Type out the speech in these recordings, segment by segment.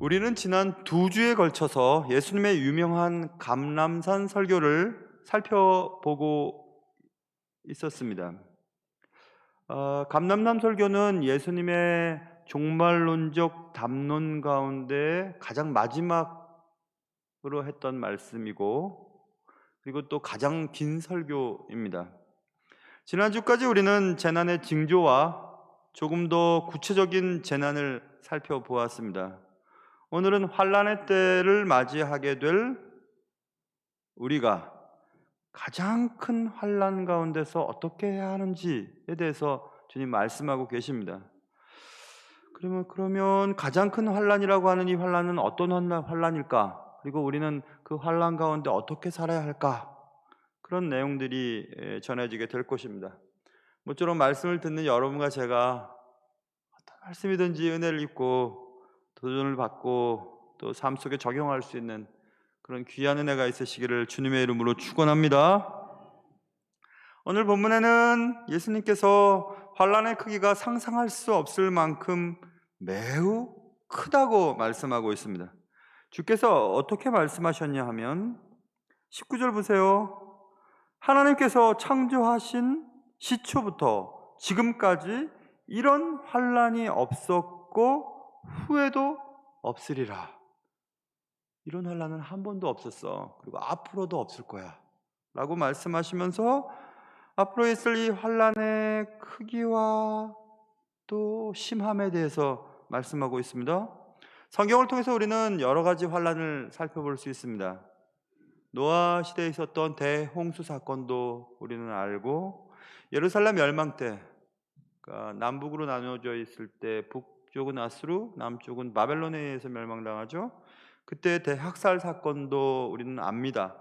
우리는 지난 2주에 걸쳐서 예수님의 유명한 감람산 설교를 살펴보고 있었습니다. 감람산 설교는 예수님의 종말론적 담론 가운데 가장 마지막으로 했던 말씀이고, 그리고 또 가장 긴 설교입니다. 지난주까지 우리는 재난의 징조와 조금 더 구체적인 재난을 살펴보았습니다. 오늘은 환난의 때를 맞이하게 될 우리가 가장 큰 환난 가운데서 어떻게 해야 하는지에 대해서 주님 말씀하고 계십니다. 그러면 가장 큰 환난이라고 하는 이 환난은 어떤 환난일까? 그리고 우리는 그 환난 가운데 어떻게 살아야 할까? 그런 내용들이 전해지게 될 것입니다. 모쪼록 말씀을 듣는 여러분과 제가 어떤 말씀이든지 은혜를 입고 도전을 받고 또 삶 속에 적용할 수 있는 그런 귀한 은혜가 있으시기를 주님의 이름으로 축원합니다. 오늘 본문에는 예수님께서 환난의 크기가 상상할 수 없을 만큼 매우 크다고 말씀하고 있습니다. 주께서 어떻게 말씀하셨냐 하면 19절 보세요. 하나님께서 창조하신 시초부터 지금까지 이런 환난이 없었고 후에도 없으리라. 이런 환난은 한 번도 없었어. 그리고 앞으로도 없을 거야. 라고 말씀하시면서 앞으로 있을 이 환난의 크기와 또 심함에 대해서 말씀하고 있습니다. 성경을 통해서 우리는 여러 가지 환난을 살펴볼 수 있습니다. 노아 시대에 있었던 대홍수 사건도 우리는 알고, 예루살렘 멸망 때 그러니까 남북으로 나누어져 있을 때 북쪽은 아수르, 남쪽은 바벨론에 의해서 멸망당하죠. 그때 대학살 사건도 우리는 압니다.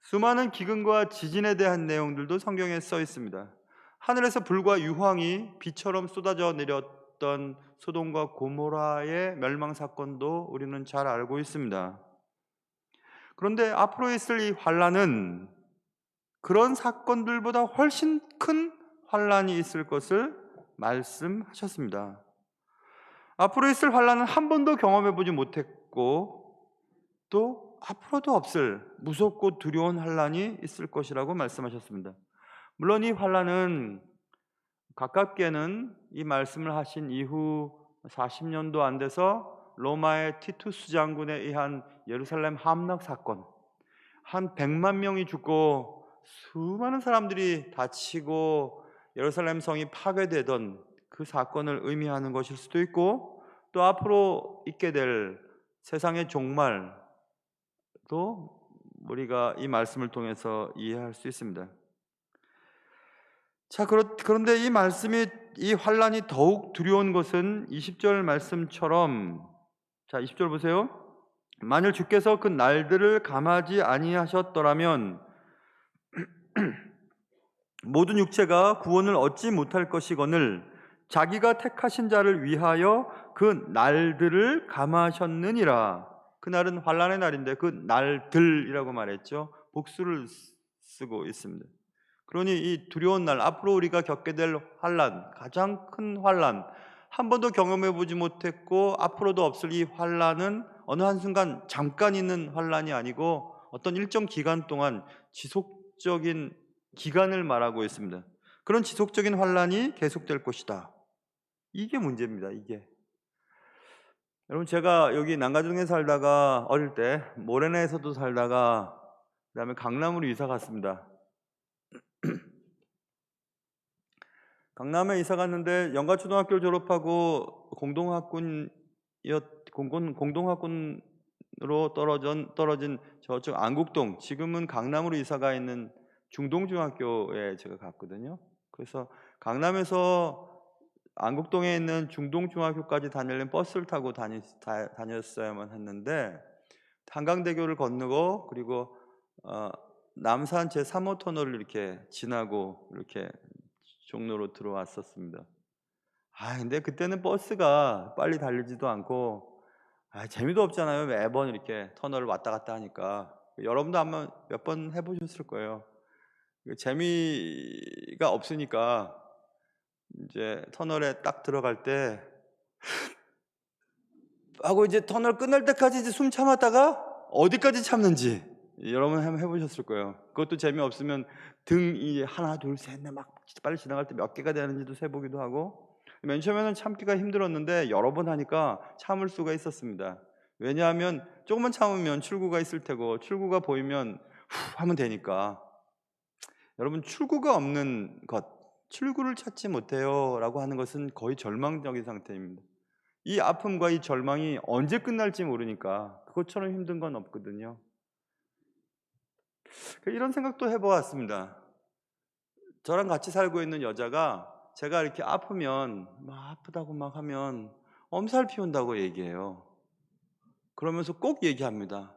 수많은 기근과 지진에 대한 내용들도 성경에 써 있습니다. 하늘에서 불과 유황이 비처럼 쏟아져 내렸던 소돔과 고모라의 멸망 사건도 우리는 잘 알고 있습니다. 그런데 앞으로 있을 이 환난은 그런 사건들보다 훨씬 큰 환난이 있을 것을 말씀하셨습니다. 앞으로 있을 환난은 한 번도 경험해 보지 못했고 또 앞으로도 없을 무섭고 두려운 환난이 있을 것이라고 말씀하셨습니다. 물론 이 환난은 가깝게는 이 말씀을 하신 이후 40년도 안 돼서 로마의 티투스 장군에 의한 예루살렘 함락 사건, 한 100만 명이 죽고 수많은 사람들이 다치고 예루살렘 성이 파괴되던 그 사건을 의미하는 것일 수도 있고, 또 앞으로 있게 될 세상의 종말도 우리가 이 말씀을 통해서 이해할 수 있습니다. 자, 그런데 이 환란이 더욱 두려운 것은 20절 말씀처럼, 자 20절 보세요. 만일 주께서 그 날들을 감하지 아니하셨더라면 모든 육체가 구원을 얻지 못할 것이거늘 자기가 택하신 자를 위하여 그 날들을 감하셨느니라. 그날은 환란의 날인데 그 날들이라고 말했죠. 복수를 쓰고 있습니다. 그러니 이 두려운 날, 앞으로 우리가 겪게 될 환란, 가장 큰 환란, 한 번도 경험해 보지 못했고 앞으로도 없을 이 환란은 어느 한순간 잠깐 있는 환란이 아니고 어떤 일정 기간 동안 지속적인 기간을 말하고 있습니다. 그런 지속적인 환란이 계속될 것이다. 이게 문제입니다. 이게. 여러분, 제가 여기 난가중에 살다가 어릴 때 모래내에서도 살다가 그다음에 강남으로 이사 갔습니다. 강남에 이사 갔는데 영가초등학교를 졸업하고 공동학군으로 떨어진 저쪽 안국동, 지금은 강남으로 이사가 있는 중동중학교에 제가 갔거든요. 그래서 강남에서 안국동에 있는 중동중학교까지 다니려면 버스를 타고 다녔어야만 했는데, 한강대교를 건너고 그리고 남산 제3호 터널을 이렇게 지나고 이렇게 종로로 들어왔었습니다. 근데 그때는 버스가 빨리 달리지도 않고 재미도 없잖아요. 매번 이렇게 터널을 왔다 갔다 하니까. 여러분도 아마 몇 번 해보셨을 거예요. 재미가 없으니까 이제 터널에 딱 들어갈 때 하고 이제 터널 끝날 때까지 이제 숨 참았다가 어디까지 참는지 여러분 한번 해보셨을 거예요. 그것도 재미없으면 등이 하나 둘 셋 넷 막 빨리 지나갈 때 몇 개가 되는지도 세보기도 하고. 맨 처음에는 참기가 힘들었는데 여러 번 하니까 참을 수가 있었습니다. 왜냐하면 조금만 참으면 출구가 있을 테고 출구가 보이면 후 하면 되니까. 여러분, 출구가 없는 것, 출구를 찾지 못해요 라고 하는 것은 거의 절망적인 상태입니다. 이 아픔과 이 절망이 언제 끝날지 모르니까 그것처럼 힘든 건 없거든요. 이런 생각도 해보았습니다. 저랑 같이 살고 있는 여자가 제가 이렇게 아프면 막 아프다고 막 하면 엄살 피운다고 얘기해요. 그러면서 꼭 얘기합니다.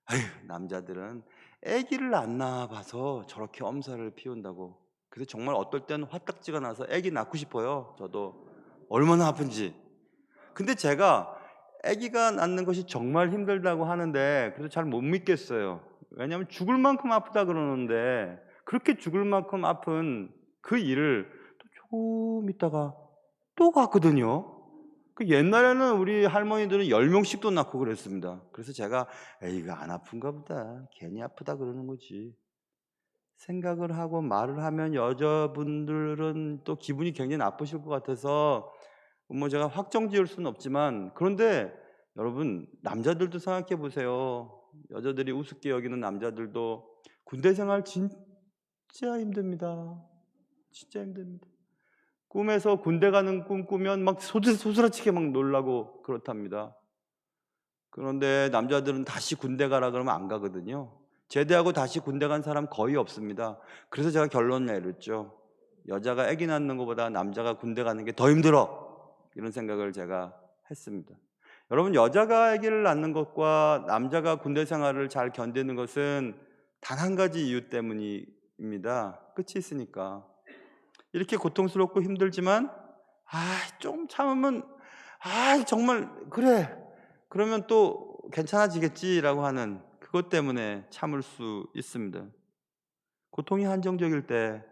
아휴, 남자들은 아기를 안 낳아봐서 저렇게 엄살을 피운다고. 그래서 정말 어떨 때는 화딱지가 나서 아기 낳고 싶어요. 저도 얼마나 아픈지. 근데 제가 아기가 낳는 것이 정말 힘들다고 하는데 그래서 잘 못 믿겠어요. 왜냐하면 죽을 만큼 아프다 그러는데 그렇게 죽을 만큼 아픈 그 일을 또 조금 있다가 또 갔거든요. 그 옛날에는 우리 할머니들은 10명씩도 낳고 그랬습니다. 그래서 제가 에이가 안 아픈가 보다, 괜히 아프다 그러는 거지 생각을 하고 말을 하면 여자분들은 또 기분이 굉장히 나쁘실 것 같아서 뭐 제가 확정 지을 수는 없지만, 그런데 여러분 남자들도 생각해 보세요. 여자들이 우습게 여기는 남자들도 군대 생활 진짜 힘듭니다. 진짜 힘듭니다. 꿈에서 군대 가는 꿈 꾸면 막 소스라치게 막 놀라고 그렇답니다. 그런데 남자들은 다시 군대 가라 그러면 안 가거든요. 제대하고 다시 군대 간 사람 거의 없습니다. 그래서 제가 결론 내렸죠. 여자가 아기 낳는 것보다 남자가 군대 가는 게 더 힘들어. 이런 생각을 제가 했습니다. 여러분, 여자가 아기를 낳는 것과 남자가 군대 생활을 잘 견디는 것은 단 한 가지 이유 때문입니다. 끝이 있으니까. 이렇게 고통스럽고 힘들지만 좀 참으면 정말 그래 그러면 또 괜찮아지겠지라고 하는 그것 때문에 참을 수 있습니다. 고통이 한정적일 때,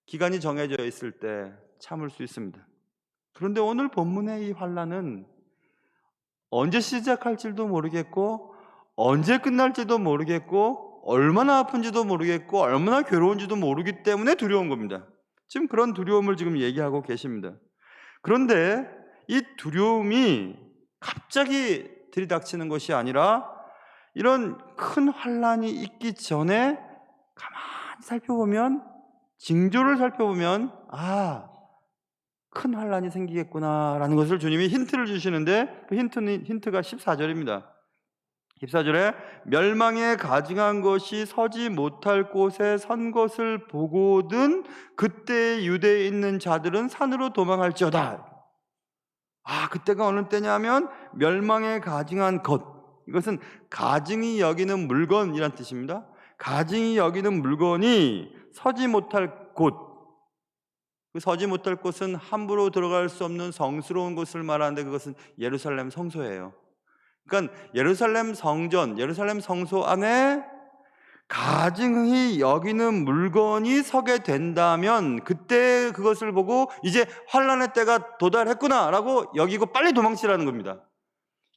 기간이 정해져 있을 때 참을 수 있습니다. 그런데 오늘 본문의 이 환난은 언제 시작할지도 모르겠고 언제 끝날지도 모르겠고 얼마나 아픈지도 모르겠고 얼마나 괴로운지도 모르기 때문에 두려운 겁니다. 지금 그런 두려움을 지금 얘기하고 계십니다. 그런데 이 두려움이 갑자기 들이닥치는 것이 아니라 이런 큰 환난이 있기 전에 가만히 살펴보면, 징조를 살펴보면 큰 환난이 생기겠구나라는 것을 주님이 힌트를 주시는데, 그 힌트가 14절입니다. 14절에 멸망에 가증한 것이 서지 못할 곳에 선 것을 보거든 그때 유대에 있는 자들은 산으로 도망할지어다. 그때가 어느 때냐면 멸망에 가증한 것, 이것은 가증이 여기는 물건이란 뜻입니다. 가증이 여기는 물건이 서지 못할 곳, 그 서지 못할 곳은 함부로 들어갈 수 없는 성스러운 곳을 말하는데 그것은 예루살렘 성소예요. 그러니까 예루살렘 성전, 예루살렘 성소 안에 가증히 여기는 물건이 서게 된다면 그때 그것을 보고 이제 환난의 때가 도달했구나라고 여기고 빨리 도망치라는 겁니다.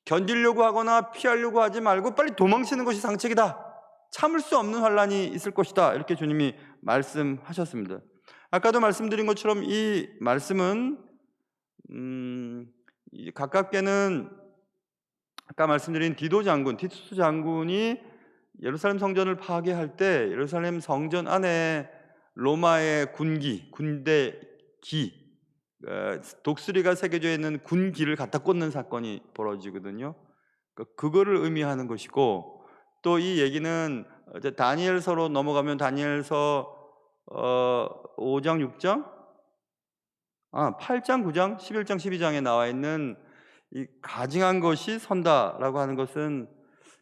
견디려고 하거나 피하려고 하지 말고 빨리 도망치는 것이 상책이다. 참을 수 없는 환난이 있을 것이다. 이렇게 주님이 말씀하셨습니다. 아까도 말씀드린 것처럼 이 말씀은 가깝게는 아까 말씀드린 디도 장군, 티투스 장군이 예루살렘 성전을 파괴할 때 예루살렘 성전 안에 로마의 군대 기, 독수리가 새겨져 있는 군기를 갖다 꽂는 사건이 벌어지거든요. 그거를 의미하는 것이고, 또 이 얘기는 다니엘서로 넘어가면 다니엘서 5장 6장 8장 9장 11장 12장에 나와 있는 이 가증한 것이 선다라고 하는 것은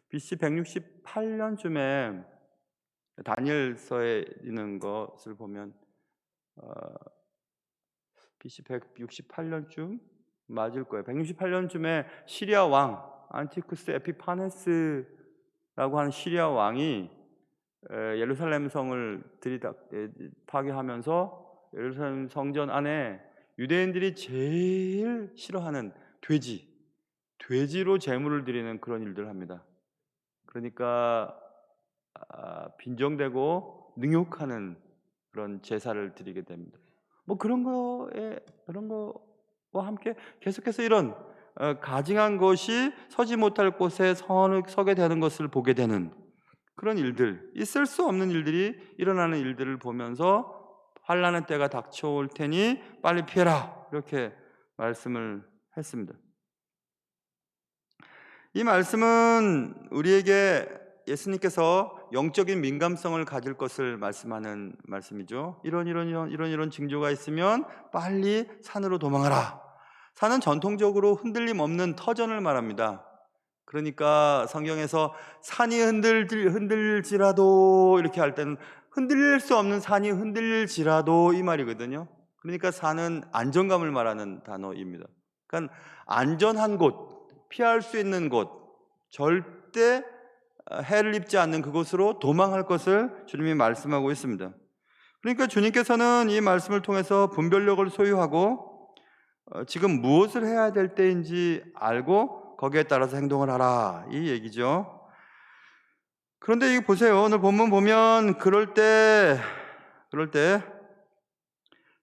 BC 168년쯤에 다니엘서에 있는 것을 보면 BC 168년쯤 맞을 거예요. 168년쯤에 시리아 왕 안티쿠스 에피파네스라고 하는 시리아 왕이 예루살렘 성을 파괴하면서 예루살렘 성전 안에 유대인들이 제일 싫어하는 돼지, 돼지로 제물을 드리는 그런 일들을 합니다. 그러니까 빈정되고 능욕하는 그런 제사를 드리게 됩니다. 뭐 그런 거와 함께 계속해서 이런 가증한 것이 서지 못할 곳에 서게 되는 것을 보게 되는 그런 일들, 있을 수 없는 일들이 일어나는 일들을 보면서 환난의 때가 닥쳐올 테니 빨리 피해라, 이렇게 말씀을 했습니다. 이 말씀은 우리에게 예수님께서 영적인 민감성을 가질 것을 말씀하는 말씀이죠. 이런 징조가 있으면 빨리 산으로 도망하라. 산은 전통적으로 흔들림 없는 터전을 말합니다. 그러니까 성경에서 산이 흔들지라도 이렇게 할 때는 흔들릴 수 없는 산이 흔들릴지라도 이 말이거든요. 그러니까 산은 안정감을 말하는 단어입니다. 그러니까 안전한 곳, 피할 수 있는 곳, 절대 해를 입지 않는 그곳으로 도망할 것을 주님이 말씀하고 있습니다. 그러니까 주님께서는 이 말씀을 통해서 분별력을 소유하고 지금 무엇을 해야 될 때인지 알고 거기에 따라서 행동을 하라, 이 얘기죠. 그런데 이 보세요. 오늘 본문 보면 그럴 때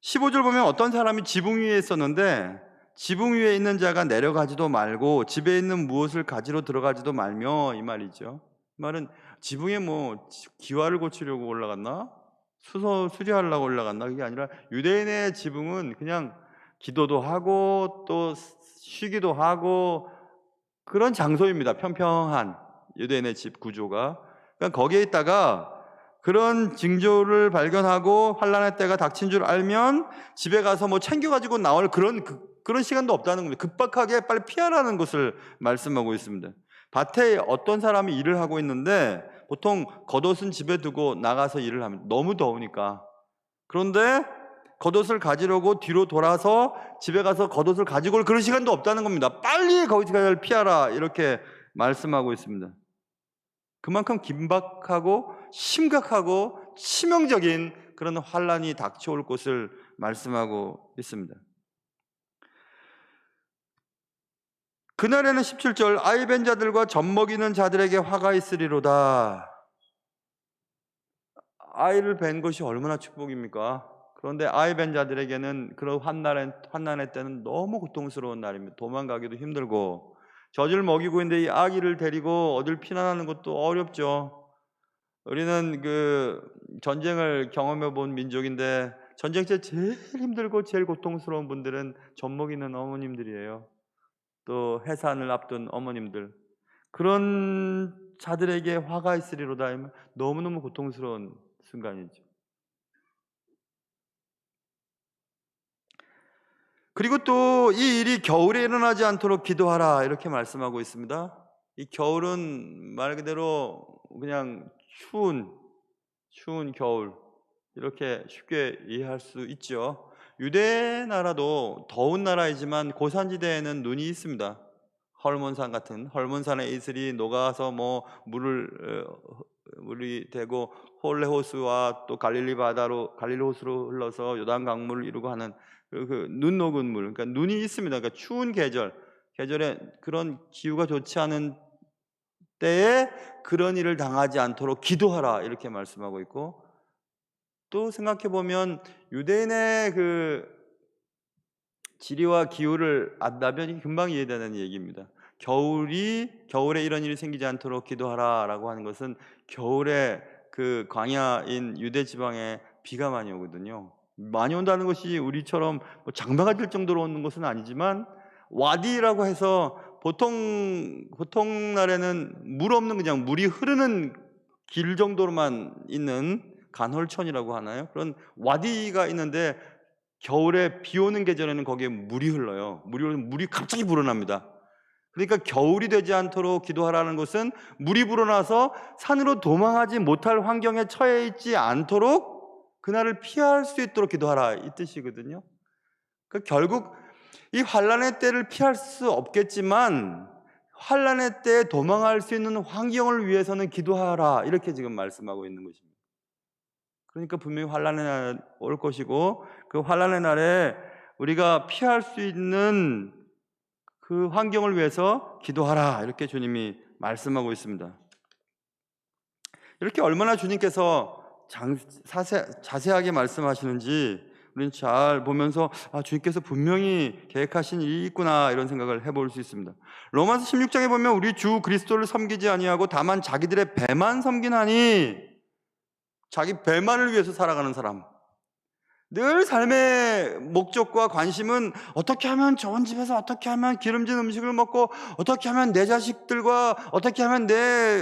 15절 보면 어떤 사람이 지붕 위에 있었는데 지붕 위에 있는 자가 내려가지도 말고 집에 있는 무엇을 가지러 들어가지도 말며, 이 말이죠. 이 말은 지붕에 뭐 기와를 고치려고 올라갔나? 수리하려고 올라갔나? 그게 아니라 유대인의 지붕은 그냥 기도도 하고 또 쉬기도 하고 그런 장소입니다. 평평한 유대인의 집 구조가. 그러니까 거기에 있다가 그런 징조를 발견하고 환난의 때가 닥친 줄 알면 집에 가서 뭐 챙겨가지고 나올 그런 시간도 없다는 겁니다. 급박하게 빨리 피하라는 것을 말씀하고 있습니다. 밭에 어떤 사람이 일을 하고 있는데 보통 겉옷은 집에 두고 나가서 일을 합니다. 너무 더우니까. 그런데 겉옷을 가지려고 뒤로 돌아서 집에 가서 겉옷을 가지고 올 그런 시간도 없다는 겁니다. 빨리 거기서 피하라, 이렇게 말씀하고 있습니다. 그만큼 긴박하고 심각하고 치명적인 그런 환난이 닥쳐올 것을 말씀하고 있습니다. 그날에는 17절 아이 벤 자들과 젖먹이는 자들에게 화가 있으리로다. 아이를 뵌 것이 얼마나 축복입니까? 그런데 아이 뵌 자들에게는 그런 환난의 때는 너무 고통스러운 날입니다. 도망가기도 힘들고 젖을 먹이고 있는데 이 아기를 데리고 어딜 피난하는 것도 어렵죠. 우리는 그 전쟁을 경험해 본 민족인데 전쟁 때 제일 힘들고 제일 고통스러운 분들은 젖 먹이는 어머님들이에요. 또 해산을 앞둔 어머님들, 그런 자들에게 화가 있으리로다 하면 너무너무 고통스러운 순간이죠. 그리고 또 이 일이 겨울에 일어나지 않도록 기도하라, 이렇게 말씀하고 있습니다. 이 겨울은 말 그대로 그냥 추운 겨울, 이렇게 쉽게 이해할 수 있죠. 유대 나라도 더운 나라이지만 고산지대에는 눈이 있습니다. 헐몬산 같은 헐몬산의 이슬이 녹아서 뭐 물이 되고 홀레 호수와 또 갈릴리 호수로 흘러서 요단 강물을 이루고 하는 눈 녹은 물, 그러니까 눈이 있습니다. 그러니까 추운 계절에 그런 기후가 좋지 않은 때에 그런 일을 당하지 않도록 기도하라, 이렇게 말씀하고 있고, 또 생각해 보면 유대인의 그 지리와 기후를 안다면 금방 이해되는 얘기입니다. 겨울에 이런 일이 생기지 않도록 기도하라라고 하는 것은 겨울에 그 광야인 유대 지방에 비가 많이 오거든요. 많이 온다는 것이 우리처럼 뭐 장마가 될 정도로 오는 것은 아니지만 와디라고 해서 보통 날에는 물 없는 그냥 물이 흐르는 길 정도로만 있는 간헐천이라고 하나요? 그런 와디가 있는데 겨울에 비 오는 계절에는 거기에 물이 흘러요. 물이 갑자기 불어납니다. 그러니까 겨울이 되지 않도록 기도하라는 것은 물이 불어나서 산으로 도망하지 못할 환경에 처해 있지 않도록 그날을 피할 수 있도록 기도하라, 이 뜻이거든요. 그러니까 결국 이 환난의 때를 피할 수 없겠지만 환난의 때에 도망할 수 있는 환경을 위해서는 기도하라, 이렇게 지금 말씀하고 있는 것입니다. 그러니까 분명히 환난의 날 올 것이고 그 환난의 날에 우리가 피할 수 있는 그 환경을 위해서 기도하라 이렇게 주님이 말씀하고 있습니다. 이렇게 얼마나 주님께서 자세하게 말씀하시는지 우리는 잘 보면서 주님께서 분명히 계획하신 일이 있구나 이런 생각을 해볼 수 있습니다. 로마서 16장에 보면 우리 주 그리스도를 섬기지 아니하고 다만 자기들의 배만 섬기나니, 자기 배만을 위해서 살아가는 사람, 늘 삶의 목적과 관심은 어떻게 하면 좋은 집에서 어떻게 하면 기름진 음식을 먹고 어떻게 하면 내 자식들과 어떻게 하면 내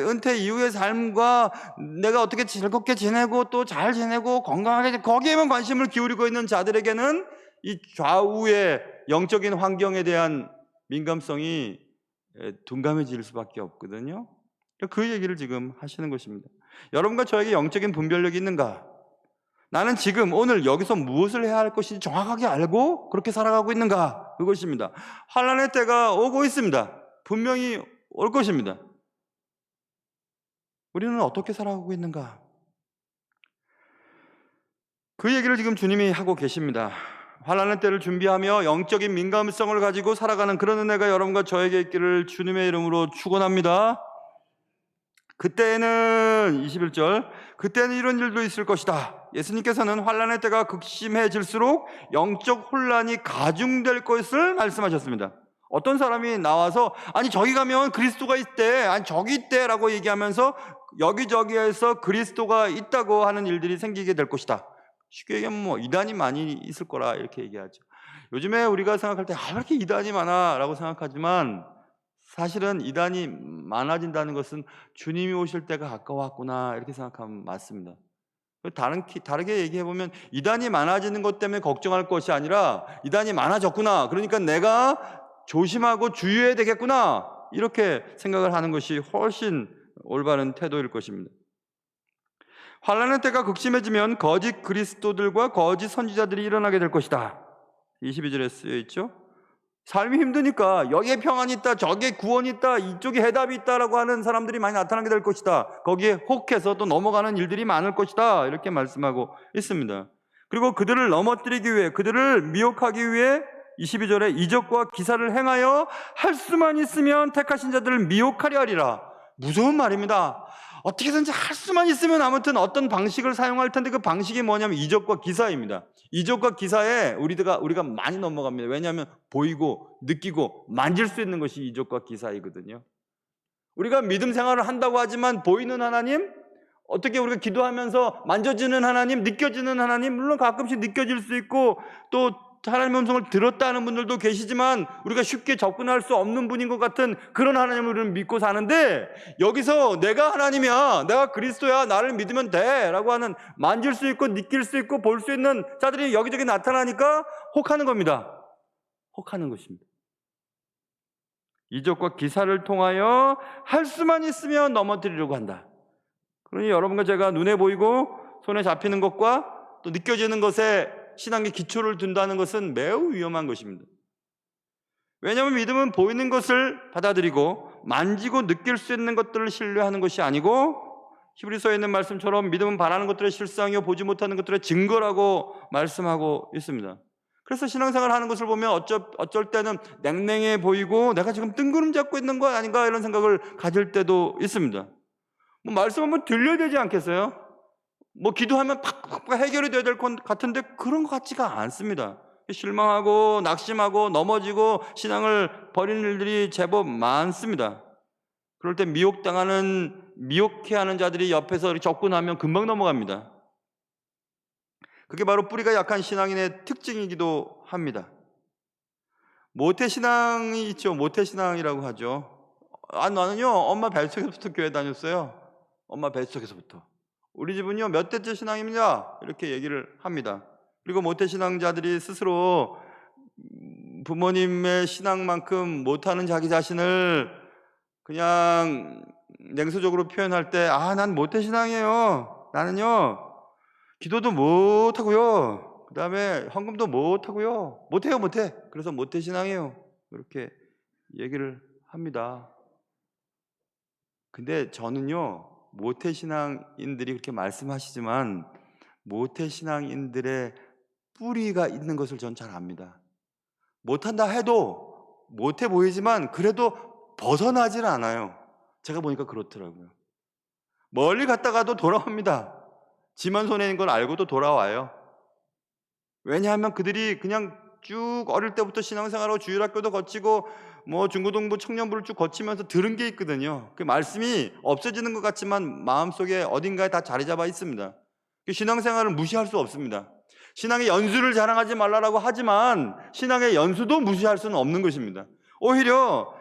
은퇴 이후의 삶과 내가 어떻게 즐겁게 지내고 또 잘 지내고 건강하게, 거기에만 관심을 기울이고 있는 자들에게는 이 좌우의 영적인 환경에 대한 민감성이 둔감해질 수밖에 없거든요. 그 얘기를 지금 하시는 것입니다. 여러분과 저에게 영적인 분별력이 있는가? 나는 지금 오늘 여기서 무엇을 해야 할 것인지 정확하게 알고 그렇게 살아가고 있는가? 그것입니다. 환난의 때가 오고 있습니다. 분명히 올 것입니다. 우리는 어떻게 살아가고 있는가? 그 얘기를 지금 주님이 하고 계십니다. 환난의 때를 준비하며 영적인 민감성을 가지고 살아가는 그런 은혜가 여러분과 저에게 있기를 주님의 이름으로 축원합니다. 그때는 21절, 그때는 이런 일도 있을 것이다. 예수님께서는 환난의 때가 극심해질수록 영적 혼란이 가중될 것을 말씀하셨습니다. 어떤 사람이 나와서 아니 저기 가면 그리스도가 있대, 아니 저기 있대 라고 얘기하면서 여기저기에서 그리스도가 있다고 하는 일들이 생기게 될 것이다. 쉽게 얘기하면 이단이 많이 있을 거라 이렇게 얘기하죠. 요즘에 우리가 생각할 때 왜 이렇게 이단이 많아 라고 생각하지만, 사실은 이단이 많아진다는 것은 주님이 오실 때가 가까웠구나 이렇게 생각하면 맞습니다. 다르게 얘기해보면 이단이 많아지는 것 때문에 걱정할 것이 아니라 이단이 많아졌구나, 그러니까 내가 조심하고 주의해야 되겠구나 이렇게 생각을 하는 것이 훨씬 올바른 태도일 것입니다. 환난의 때가 극심해지면 거짓 그리스도들과 거짓 선지자들이 일어나게 될 것이다. 22절에 쓰여 있죠. 삶이 힘드니까 여기에 평안이 있다, 저기에 구원이 있다, 이쪽에 해답이 있다라고 하는 사람들이 많이 나타나게 될 것이다. 거기에 혹해서 또 넘어가는 일들이 많을 것이다 이렇게 말씀하고 있습니다. 그리고 그들을 넘어뜨리기 위해, 그들을 미혹하기 위해 22절에 이적과 기사를 행하여 할 수만 있으면 택하신 자들을 미혹하려 하리라. 무서운 말입니다. 어떻게든지 할 수만 있으면 아무튼 어떤 방식을 사용할 텐데, 그 방식이 뭐냐면 이적과 기사입니다. 이적과 기사에 우리가 많이 넘어갑니다. 왜냐하면 보이고 느끼고 만질 수 있는 것이 이적과 기사이거든요. 우리가 믿음 생활을 한다고 하지만 보이는 하나님, 어떻게 우리가 기도하면서 만져지는 하나님, 느껴지는 하나님, 물론 가끔씩 느껴질 수 있고 또 하나님의 음성을 들었다는 분들도 계시지만 우리가 쉽게 접근할 수 없는 분인 것 같은 그런 하나님을 우리는 믿고 사는데, 여기서 내가 하나님이야, 내가 그리스도야, 나를 믿으면 돼 라고 하는, 만질 수 있고 느낄 수 있고 볼 수 있는 자들이 여기저기 나타나니까 혹하는 겁니다. 혹하는 것입니다. 이적과 기사를 통하여 할 수만 있으면 넘어뜨리려고 한다. 그러니 여러분과 제가 눈에 보이고 손에 잡히는 것과 또 느껴지는 것에 신앙의 기초를 둔다는 것은 매우 위험한 것입니다. 왜냐하면 믿음은 보이는 것을 받아들이고 만지고 느낄 수 있는 것들을 신뢰하는 것이 아니고, 히브리서에 있는 말씀처럼 믿음은 바라는 것들의 실상이요 보지 못하는 것들의 증거라고 말씀하고 있습니다. 그래서 신앙생활을 하는 것을 보면 어쩔 때는 냉랭해 보이고 내가 지금 뜬구름 잡고 있는 거 아닌가 이런 생각을 가질 때도 있습니다. 말씀 한번 들려야 되지 않겠어요? 기도하면 팍팍 해결이 돼야 될 것 같은데 그런 것 같지가 않습니다. 실망하고 낙심하고 넘어지고 신앙을 버리는 일들이 제법 많습니다. 그럴 때 미혹해하는 자들이 옆에서 접근하면 금방 넘어갑니다. 그게 바로 뿌리가 약한 신앙인의 특징이기도 합니다. 모태신앙이 있죠. 모태신앙이라고 하죠. 나는요 엄마 뱃속에서부터 교회 다녔어요. 엄마 뱃속에서부터. 우리 집은요 몇 대째 신앙입니다 이렇게 얘기를 합니다. 그리고 모태신앙자들이 스스로 부모님의 신앙만큼 못하는 자기 자신을 그냥 냉소적으로 표현할 때, 난 모태신앙이에요, 나는요 기도도 못하고요, 그 다음에 헌금도 못하고요, 못해, 그래서 모태신앙이에요 이렇게 얘기를 합니다. 근데 저는요 모태신앙인들이 그렇게 말씀하시지만 모태신앙인들의 뿌리가 있는 것을 전 잘 압니다. 못한다 해도 못해 보이지만 그래도 벗어나질 않아요. 제가 보니까 그렇더라고요. 멀리 갔다가도 돌아옵니다. 지만 손해 있는 걸 알고도 돌아와요. 왜냐하면 그들이 그냥 쭉 어릴 때부터 신앙생활하고 주일학교도 거치고 뭐 중고등부 청년부를 쭉 거치면서 들은 게 있거든요. 그 말씀이 없어지는 것 같지만 마음속에 어딘가에 다 자리 잡아 있습니다. 그 신앙생활을 무시할 수 없습니다. 신앙의 연수를 자랑하지 말라라고 하지만 신앙의 연수도 무시할 수는 없는 것입니다. 오히려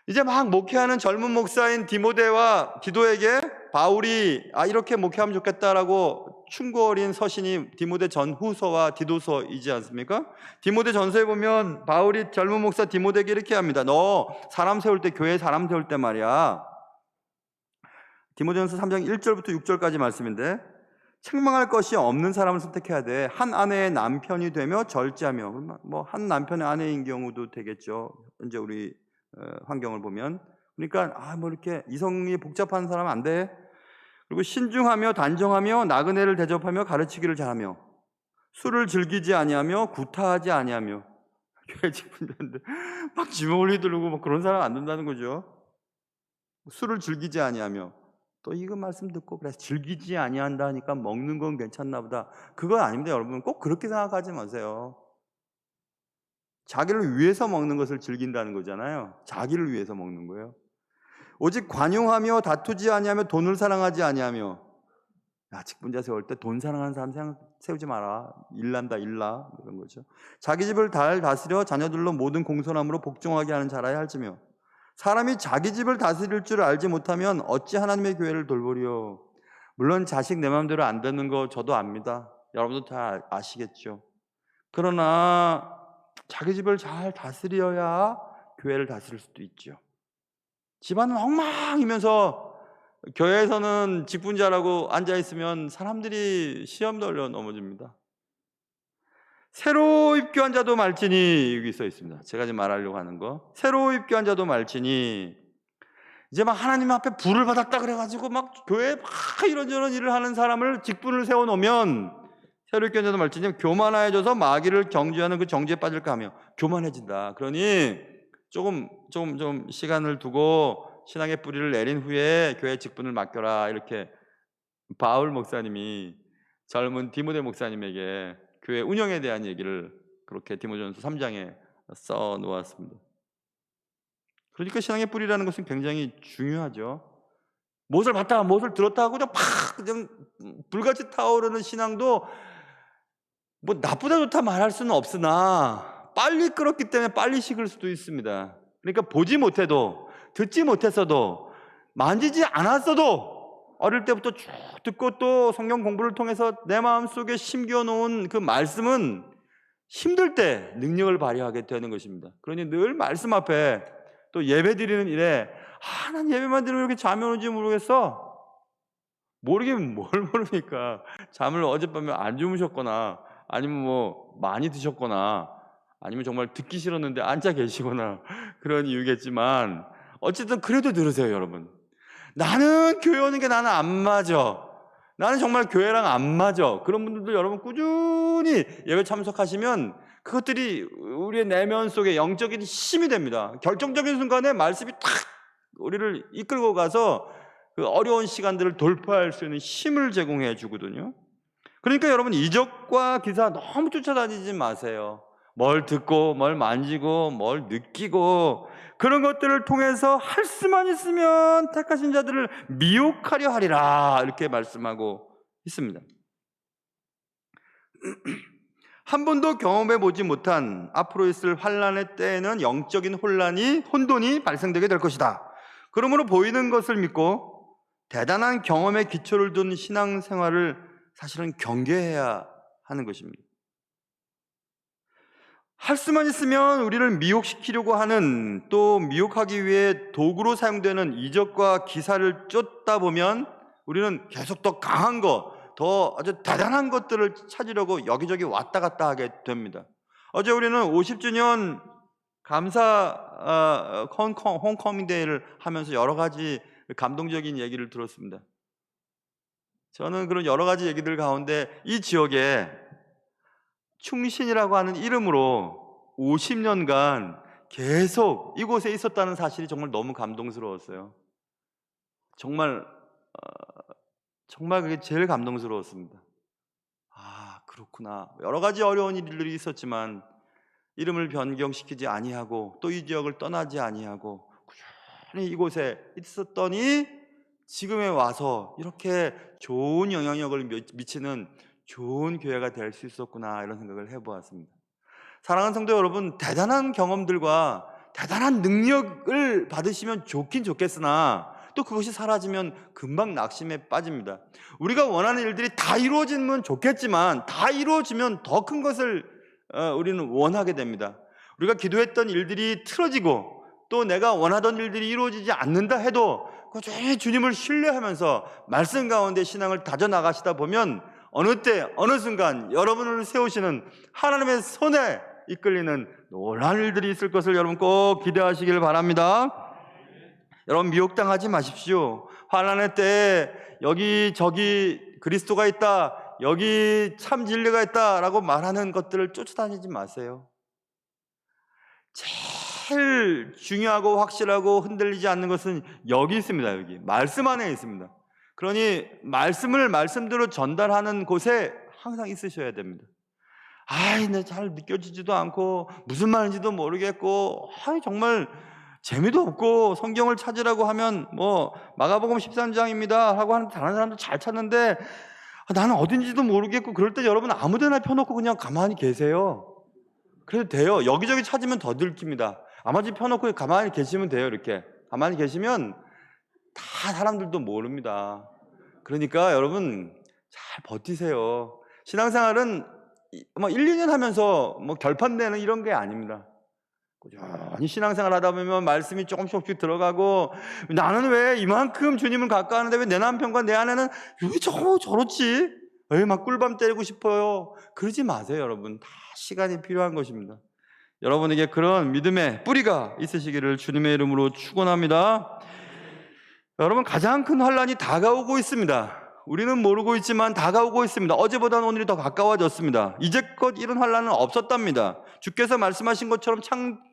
이제 막 목회하는 젊은 목사인 디모데와 디도에게 바울이 이렇게 목회하면 좋겠다라고 충고 어린 서신이 디모데 전후서와 디도서이지 않습니까? 디모데 전서에 보면 바울이 젊은 목사 디모데에게 이렇게 합니다. 너 사람 세울 때, 교회 사람 세울 때 말이야, 디모데전서 3장 1절부터 6절까지 말씀인데, 책망할 것이 없는 사람을 선택해야 돼. 한 아내의 남편이 되며 절제하며, 뭐 한 남편의 아내인 경우도 되겠죠. 현재 우리 환경을 보면. 그러니까 뭐 이렇게 이성이 복잡한 사람은 안 돼. 그리고 신중하며 단정하며 나그네를 대접하며 가르치기를 잘하며 술을 즐기지 아니하며 구타하지 아니하며. 교회 직분자인데 막 주먹을 휘두르고 막 그런 사람 안 된다는 거죠. 술을 즐기지 아니하며. 또 이거 말씀 듣고 그래 즐기지 아니한다 하니까 먹는 건 괜찮나 보다. 그거 아닙니다. 여러분 꼭 그렇게 생각하지 마세요. 자기를 위해서 먹는 것을 즐긴다는 거잖아요. 자기를 위해서 먹는 거예요. 오직 관용하며 다투지 아니하며 돈을 사랑하지 아니하며. 직분자 세울 때 돈 사랑하는 사람 세우지 마라. 일난다 일나 이런 거죠. 자기 집을 잘 다스려 자녀들로 모든 공손함으로 복종하게 하는 자라야 할지며. 사람이 자기 집을 다스릴 줄 알지 못하면 어찌 하나님의 교회를 돌보리요. 물론 자식 내 마음대로 안 되는 거 저도 압니다. 여러분도 다 아시겠죠. 그러나 자기 집을 잘 다스려야 교회를 다스릴 수도 있죠. 집안은 엉망이면서 교회에서는 직분자라고 앉아있으면 사람들이 시험 돌려 넘어집니다. 새로 입교한 자도 말지니, 여기 써 있습니다. 제가 지금 말하려고 하는 거. 새로 입교한 자도 말지니, 이제 막 하나님 앞에 부를 받았다 그래가지고 막 교회에 막 이런저런 일을 하는 사람을 직분을 세워놓으면 새로 입교한 자도 말지니 교만해져서 마귀를 경주하는 그 정죄에 빠질까 하며. 교만해진다. 그러니 좀 시간을 두고 신앙의 뿌리를 내린 후에 교회 직분을 맡겨라. 이렇게 바울 목사님이 젊은 디모데 목사님에게 교회 운영에 대한 얘기를 그렇게 디모데전서 3장에 써 놓았습니다. 그러니까 신앙의 뿌리라는 것은 굉장히 중요하죠. 무엇을 봤다가 무엇을 들었다 하고 그냥 불같이 타오르는 신앙도 뭐 나쁘다 좋다 말할 수는 없으나 빨리 끓었기 때문에 빨리 식을 수도 있습니다. 그러니까 보지 못해도 듣지 못했어도 만지지 않았어도 어릴 때부터 쭉 듣고 또 성경 공부를 통해서 내 마음속에 심겨 놓은 그 말씀은 힘들 때 능력을 발휘하게 되는 것입니다. 그러니 늘 말씀 앞에 또 예배 드리는 일에 난 예배만 드리면 이렇게 잠이 오는지 모르겠어. 모르긴 뭘 모릅니까? 잠을 어젯밤에 안 주무셨거나 아니면 뭐 많이 드셨거나 아니면 정말 듣기 싫었는데 앉아 계시거나 그런 이유겠지만 어쨌든 그래도 들으세요. 여러분, 나는 교회 오는 게 나는 안 맞아, 나는 정말 교회랑 안 맞아, 그런 분들도 여러분 꾸준히 예배 참석하시면 그것들이 우리의 내면 속에 영적인 힘이 됩니다. 결정적인 순간에 말씀이 탁 우리를 이끌고 가서 그 어려운 시간들을 돌파할 수 있는 힘을 제공해 주거든요. 그러니까 여러분 이적과 기사 너무 쫓아다니지 마세요. 뭘 듣고 뭘 만지고 뭘 느끼고 그런 것들을 통해서 할 수만 있으면 택하신 자들을 미혹하려 하리라 이렇게 말씀하고 있습니다. 한 번도 경험해 보지 못한 앞으로 있을 환난의 때에는 영적인 혼돈이 발생되게 될 것이다. 그러므로 보이는 것을 믿고 대단한 경험에 기초를 둔 신앙생활을 사실은 경계해야 하는 것입니다. 할 수만 있으면 우리를 미혹시키려고 하는, 또 미혹하기 위해 도구로 사용되는 이적과 기사를 쫓다 보면 우리는 계속 더 강한 것, 더 아주 대단한 것들을 찾으려고 여기저기 왔다 갔다 하게 됩니다. 어제 우리는 50주년 감사 홈커밍 데이를 하면서 여러 가지 감동적인 얘기를 들었습니다. 저는 그런 여러 가지 얘기들 가운데 이 지역에 충신이라고 하는 이름으로 50년간 계속 이곳에 있었다는 사실이 정말 너무 감동스러웠어요. 정말 정말 그게 제일 감동스러웠습니다. 아, 그렇구나. 여러 가지 어려운 일들이 있었지만 이름을 변경시키지 아니하고 또 이 지역을 떠나지 아니하고 꾸준히 이곳에 있었더니 지금에 와서 이렇게 좋은 영향력을 미치는 좋은 교회가 될 수 있었구나, 이런 생각을 해보았습니다. 사랑하는 성도 여러분, 대단한 경험들과 대단한 능력을 받으시면 좋긴 좋겠으나 또 그것이 사라지면 금방 낙심에 빠집니다. 우리가 원하는 일들이 다 이루어지면 좋겠지만 다 이루어지면 더 큰 것을 우리는 원하게 됩니다. 우리가 기도했던 일들이 틀어지고 또 내가 원하던 일들이 이루어지지 않는다 해도 꾸준히 주님을 신뢰하면서 말씀 가운데 신앙을 다져나가시다 보면 어느 때 어느 순간 여러분을 세우시는 하나님의 손에 이끌리는 놀라운 일들이 있을 것을 여러분 꼭 기대하시길 바랍니다. 여러분, 미혹당하지 마십시오. 환난의 때에 여기저기 그리스도가 있다, 여기 참 진리가 있다라고 말하는 것들을 쫓아다니지 마세요. 제일 중요하고 확실하고 흔들리지 않는 것은 여기 있습니다. 여기 말씀 안에 있습니다. 그러니 말씀을 말씀대로 전달하는 곳에 항상 있으셔야 됩니다. 아이, 잘 느껴지지도 않고 무슨 말인지도 모르겠고 정말 재미도 없고 성경을 찾으라고 하면 뭐 마가복음 13장입니다 하고 하는 다른 사람들 잘 찾는데 나는 어딘지도 모르겠고, 그럴 때 여러분 아무데나 펴놓고 그냥 가만히 계세요. 그래도 돼요. 여기저기 찾으면 더 들킵니다. 아마지 펴놓고 가만히 계시면 돼요. 이렇게 가만히 계시면 다 사람들도 모릅니다. 그러니까 여러분 잘 버티세요. 신앙생활은 뭐 1, 2년 하면서 뭐 결판되는 이런 게 아닙니다. 꾸준히 신앙생활 하다 보면 말씀이 조금씩 들어가고, 나는 왜 이만큼 주님을 가까워하는데 왜 내 남편과 내 아내는 왜 저렇지? 왜 막 꿀밤 때리고 싶어요? 그러지 마세요. 여러분, 다 시간이 필요한 것입니다. 여러분에게 그런 믿음의 뿌리가 있으시기를 주님의 이름으로 축원합니다. 여러분, 가장 큰 환란이 다가오고 있습니다. 우리는 모르고 있지만 다가오고 있습니다. 어제보다는 오늘이 더 가까워졌습니다. 이제껏 이런 환란은 없었답니다. 주께서 말씀하신 것처럼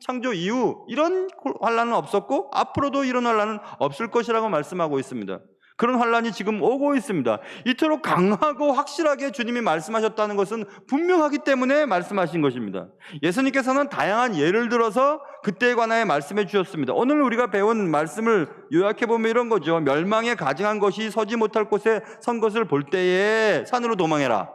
창조 이후 이런 환란은 없었고 앞으로도 이런 환란은 없을 것이라고 말씀하고 있습니다. 그런 환란이 지금 오고 있습니다. 이토록 강하고 확실하게 주님이 말씀하셨다는 것은 분명하기 때문에 말씀하신 것입니다. 예수님께서는 다양한 예를 들어서 그때에 관하여 말씀해 주셨습니다. 오늘 우리가 배운 말씀을 요약해 보면 이런 거죠. 멸망에 가증한 것이 서지 못할 곳에 선 것을 볼 때에 산으로 도망해라.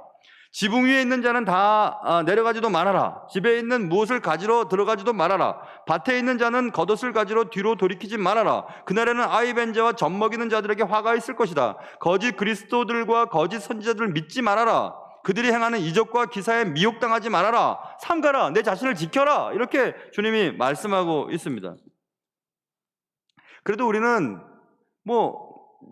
지붕 위에 있는 자는 다 내려가지도 말아라. 집에 있는 무엇을 가지러 들어가지도 말아라. 밭에 있는 자는 겉옷을 가지러 뒤로 돌이키지 말아라. 그날에는 아이 벤 자와 젖 먹이는 자들에게 화가 있을 것이다. 거짓 그리스도들과 거짓 선지자들을 믿지 말아라. 그들이 행하는 이적과 기사에 미혹당하지 말아라. 삼가라. 내 자신을 지켜라. 이렇게 주님이 말씀하고 있습니다. 그래도 우리는 뭐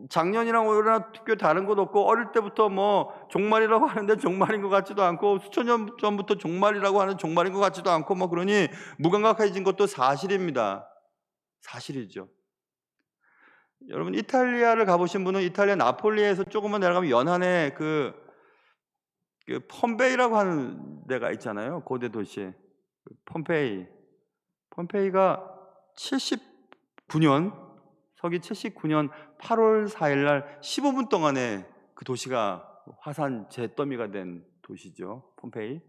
작년이랑 올해랑 특별히 다른 것도 없고, 어릴 때부터 뭐 종말이라고 하는데 종말인 것 같지도 않고, 수천 년 전부터 종말이라고 하는 종말인 것 같지도 않고, 뭐 그러니 무감각해진 것도 사실입니다. 사실이죠. 여러분, 이탈리아를 가보신 분은 이탈리아 나폴리에서 조금만 내려가면 연안에 그 폼페이라고 하는 데가 있잖아요. 고대 도시 폼페이가 79년 서기 79년 8월 4일 날 15분 동안에 그 도시가 화산 잿더미가 된 도시죠. 폼페이.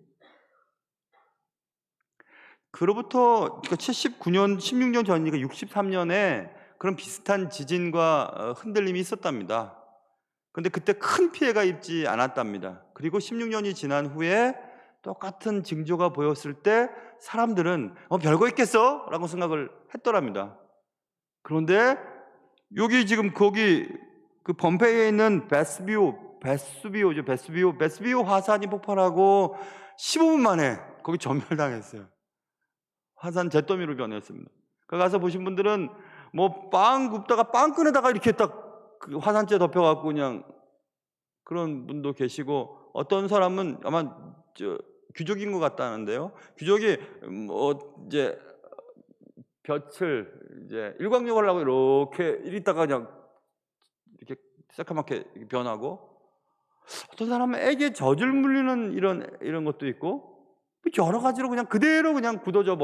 그로부터 79년, 16년 전이니까 63년에 그런 비슷한 지진과 흔들림이 있었답니다. 그런데 그때 큰 피해가 입지 않았답니다. 그리고 16년이 지난 후에 똑같은 징조가 보였을 때 사람들은 별거 있겠어? 라고 생각을 했더랍니다. 그런데 여기 지금 거기 그 폼페이에 있는 베스비오 화산이 폭발하고 15분 만에 거기 전멸당했어요. 화산 잿더미로 변했습니다. 그 가서 보신 분들은 뭐 빵 굽다가 빵끈에다가 이렇게 딱 그 화산재 덮여갖고 그냥 그런 분도 계시고, 어떤 사람은 아마 귀족인 것 같다는데요. 귀족이 이제 볕을 이제 일광욕을 하려고 이렇게 이리다가 그냥 이렇게 새까맣게 변하고, 어떤 사람은 애기에 젖을 물리는 이런 것도 있고, 여러 가지로 그냥 그대로 그냥 굳어져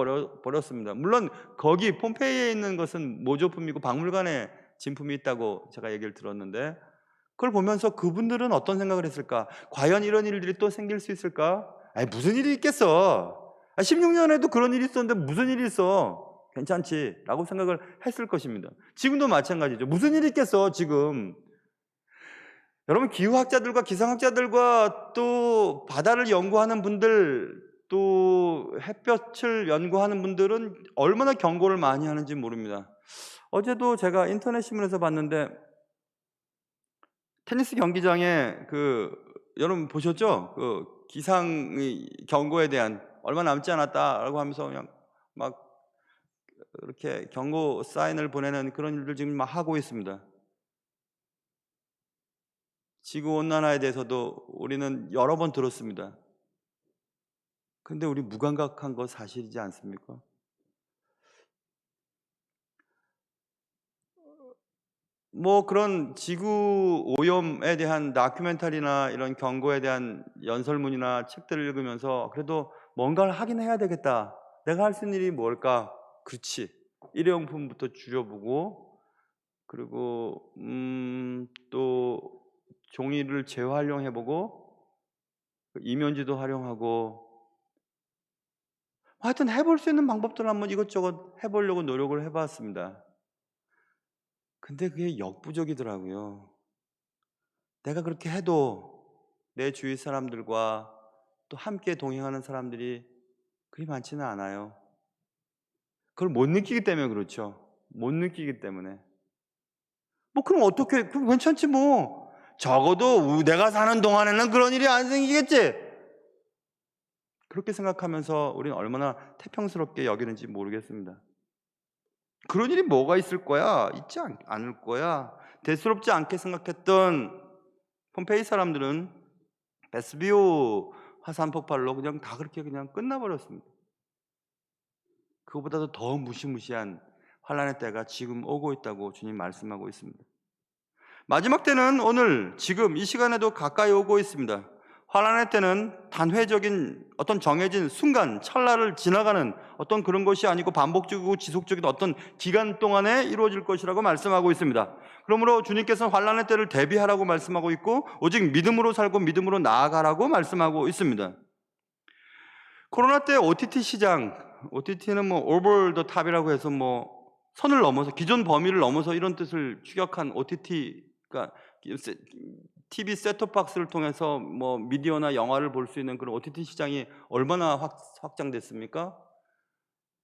버렸습니다. 물론 거기 폼페이에 있는 것은 모조품이고 박물관에 진품이 있다고 제가 얘기를 들었는데, 그걸 보면서 그분들은 어떤 생각을 했을까? 과연 이런 일들이 또 생길 수 있을까? 아니, 무슨 일이 있겠어. 16년에도 그런 일이 있었는데 무슨 일이 있어. 괜찮지 라고 생각을 했을 것입니다. 지금도 마찬가지죠. 무슨 일이 있겠어 지금. 여러분, 기후학자들과 기상학자들과 또 바다를 연구하는 분들, 또 햇볕을 연구하는 분들은 얼마나 경고를 많이 하는지 모릅니다. 어제도 제가 인터넷 신문에서 봤는데, 테니스 경기장에 여러분 보셨죠? 기상의 경고에 대한 얼마 남지 않았다라고 하면서 그냥 막 이렇게 경고 사인을 보내는 그런 일들 지금 막 하고 있습니다. 지구 온난화에 대해서도 우리는 여러 번 들었습니다. 근데 우리 무감각한 거 사실이지 않습니까? 뭐 그런 지구 오염에 대한 다큐멘터리나 이런 경고에 대한 연설문이나 책들을 읽으면서 그래도 뭔가를 하긴 해야 되겠다. 내가 할 수 있는 일이 뭘까? 그렇지. 일회용품부터 줄여보고, 그리고 또 종이를 재활용해보고, 이면지도 활용하고, 하여튼 해볼 수 있는 방법들을 한번 이것저것 해보려고 노력을 해봤습니다. 근데 그게 역부족이더라고요. 내가 그렇게 해도 내 주위 사람들과 또 함께 동행하는 사람들이 그리 많지는 않아요. 그걸 못 느끼기 때문에 그렇죠. 못 느끼기 때문에. 뭐 그럼 어떻게, 그럼 괜찮지 뭐. 적어도 내가 사는 동안에는 그런 일이 안 생기겠지. 그렇게 생각하면서 우리는 얼마나 태평스럽게 여기는지 모르겠습니다. 그런 일이 뭐가 있을 거야? 있지 않을 거야. 대수롭지 않게 생각했던 폼페이 사람들은 베스비오 화산 폭발로 그냥 다 그렇게 그냥 끝나버렸습니다. 그거보다도 더 무시무시한 환란의 때가 지금 오고 있다고 주님 말씀하고 있습니다. 마지막 때는 오늘 지금 이 시간에도 가까이 오고 있습니다. 환란의 때는 단회적인 어떤 정해진 순간 찰나를 지나가는 어떤 그런 것이 아니고 반복적이고 지속적인 어떤 기간 동안에 이루어질 것이라고 말씀하고 있습니다. 그러므로 주님께서는 환란의 때를 대비하라고 말씀하고 있고, 오직 믿음으로 살고 믿음으로 나아가라고 말씀하고 있습니다. 코로나 때 OTT 시장, OTT는 뭐 over the top이라고 해서 뭐 선을 넘어서, 기존 범위를 넘어서 이런 뜻을 축약한 OTT, 그러니까 TV 셋톱박스를 통해서 뭐 미디어나 영화를 볼 수 있는 그런 OTT 시장이 얼마나 확장됐습니까?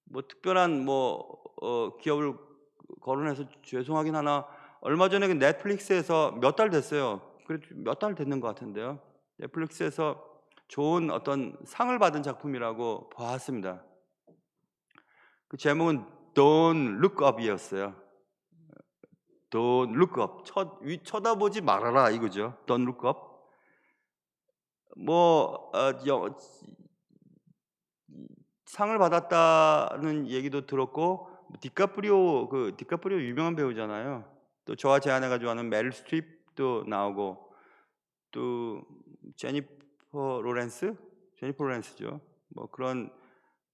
뭐 특별한 기업을 거론해서 죄송하긴 하나, 얼마 전에 그 넷플릭스에서 몇 달 됐어요. 그래도 몇 달 됐는 것 같은데요. 넷플릭스에서 좋은 어떤 상을 받은 작품이라고 봤습니다. 그 제목은 Don't Look Up이었어요. Don't look up. 쳐다보지 말아라 이거죠. Don't look up. 상을 받았다는 얘기도 들었고, 디카프리오 유명한 배우잖아요. 또 저와 제안해가지고 하는 메릴 스트립도 나오고, 또 제니퍼 로렌스죠. 뭐 그런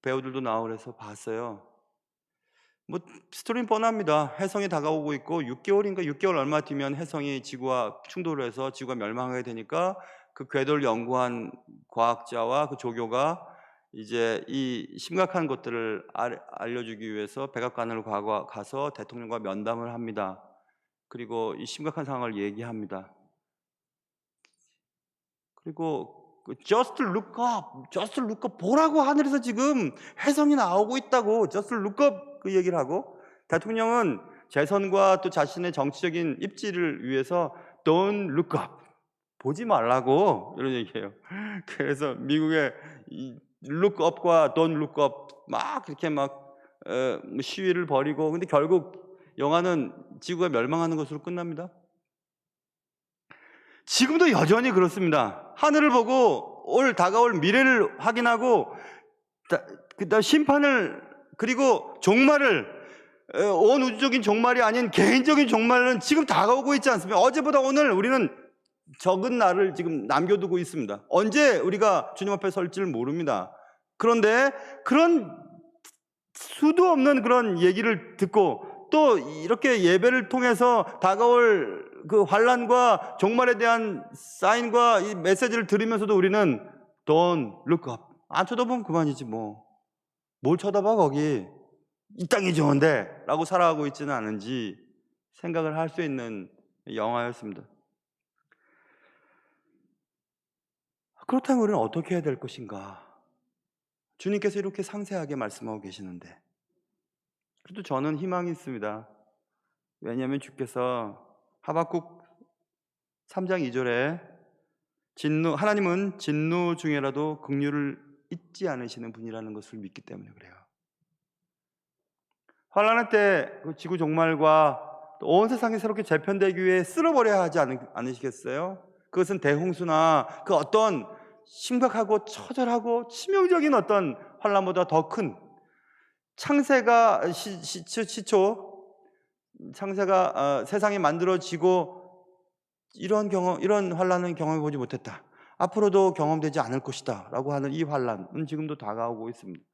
배우들도 나오고 그래서 봤어요. 뭐 스토리는 뻔합니다. 해성이 다가오고 있고 6개월 얼마 뒤면 해성이 지구와 충돌을 해서 지구가 멸망하게 되니까, 그 궤도를 연구한 과학자와 그 조교가 이제 이 심각한 것들을 알려주기 위해서 백악관으로 가서 대통령과 면담을 합니다. 그리고 이 심각한 상황을 얘기합니다. 그리고 just look up 보라고, 하늘에서 지금 혜성이 나오고 있다고 just look up 그 얘기를 하고, 대통령은 재선과 또 자신의 정치적인 입지를 위해서 don't look up 보지 말라고 이런 얘기해요. 그래서 미국의 이 look up과 don't look up 막 그렇게 막 시위를 벌이고, 근데 결국 영화는 지구가 멸망하는 것으로 끝납니다. 지금도 여전히 그렇습니다. 하늘을 보고 다가올 미래를 확인하고, 그다음 심판을, 그리고 종말을, 온 우주적인 종말이 아닌 개인적인 종말은 지금 다가오고 있지 않습니까? 어제보다 오늘 우리는 적은 날을 지금 남겨두고 있습니다. 언제 우리가 주님 앞에 설지를 모릅니다. 그런데 그런 수도 없는 그런 얘기를 듣고 또 이렇게 예배를 통해서 다가올 그 환난과 종말에 대한 사인과 이 메시지를 들으면서도 우리는 Don't look up. 안 쳐다보면 그만이지 뭐. 뭘 쳐다봐 거기. 이 땅이 좋은데 라고 살아가고 있지는 않은지 생각을 할 수 있는 영화였습니다. 그렇다면 우리는 어떻게 해야 될 것인가? 주님께서 이렇게 상세하게 말씀하고 계시는데 그래도 저는 희망이 있습니다. 왜냐하면 주께서 하박국 3장 2절에 하나님은 진노 중에라도 긍휼을 잊지 않으시는 분이라는 것을 믿기 때문에 그래요. 환난의 때 그 지구 종말과 온 세상이 새롭게 재편되기 위해 쓸어버려야 하지 않으시겠어요? 그것은 대홍수나 그 어떤 심각하고 처절하고 치명적인 어떤 환난보다 더 큰 창세가 시초 창세가 세상이 만들어지고 이런 환난은 경험해 보지 못했다. 앞으로도 경험되지 않을 것이다 라고 하는 이 환난은 지금도 다가오고 있습니다.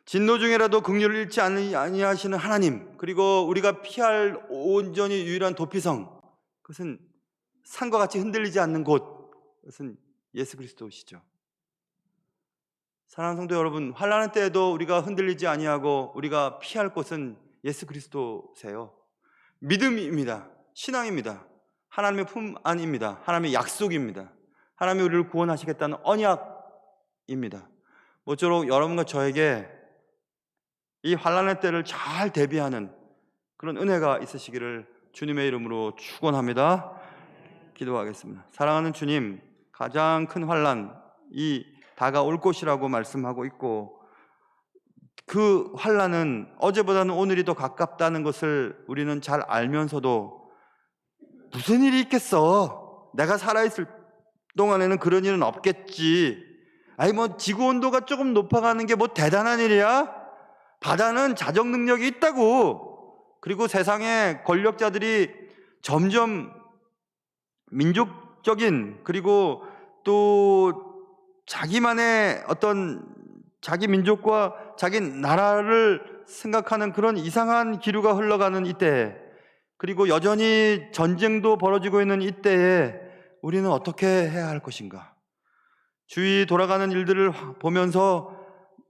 진노 중에라도 긍휼을 잃지 아니하시는 하나님, 그리고 우리가 피할 온전히 유일한 도피성, 그것은 산과 같이 흔들리지 않는 곳, 그것은 예수 그리스도시죠. 사랑하는 성도 여러분, 환난의 때에도 우리가 흔들리지 아니하고 우리가 피할 곳은 예수 그리스도세요. 믿음입니다. 신앙입니다. 하나님의 품 안입니다. 하나님의 약속입니다. 하나님이 우리를 구원하시겠다는 언약입니다. 모쪼록 여러분과 저에게 이 환난의 때를 잘 대비하는 그런 은혜가 있으시기를 주님의 이름으로 축원합니다. 기도하겠습니다. 사랑하는 주님, 가장 큰 환난이 다가올 것이라고 말씀하고 있고 그 환난은 어제보다는 오늘이 더 가깝다는 것을 우리는 잘 알면서도 무슨 일이 있겠어? 내가 살아있을 동안에는 그런 일은 없겠지. 아니 뭐 지구 온도가 조금 높아가는 게 뭐 대단한 일이야? 바다는 자적 능력이 있다고. 그리고 세상의 권력자들이 점점 민족적인 그리고 또 자기만의 어떤 자기 민족과 자기 나라를 생각하는 그런 이상한 기류가 흘러가는 이때, 그리고 여전히 전쟁도 벌어지고 있는 이때에 우리는 어떻게 해야 할 것인가? 주위 돌아가는 일들을 보면서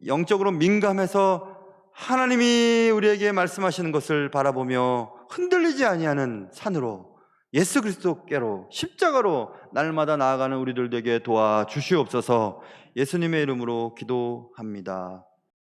영적으로 민감해서 하나님이 우리에게 말씀하시는 것을 바라보며 흔들리지 아니하는 산으로, 예수 그리스도께로, 십자가로 날마다 나아가는 우리들 되게 도와주시옵소서. 예수님의 이름으로 기도합니다.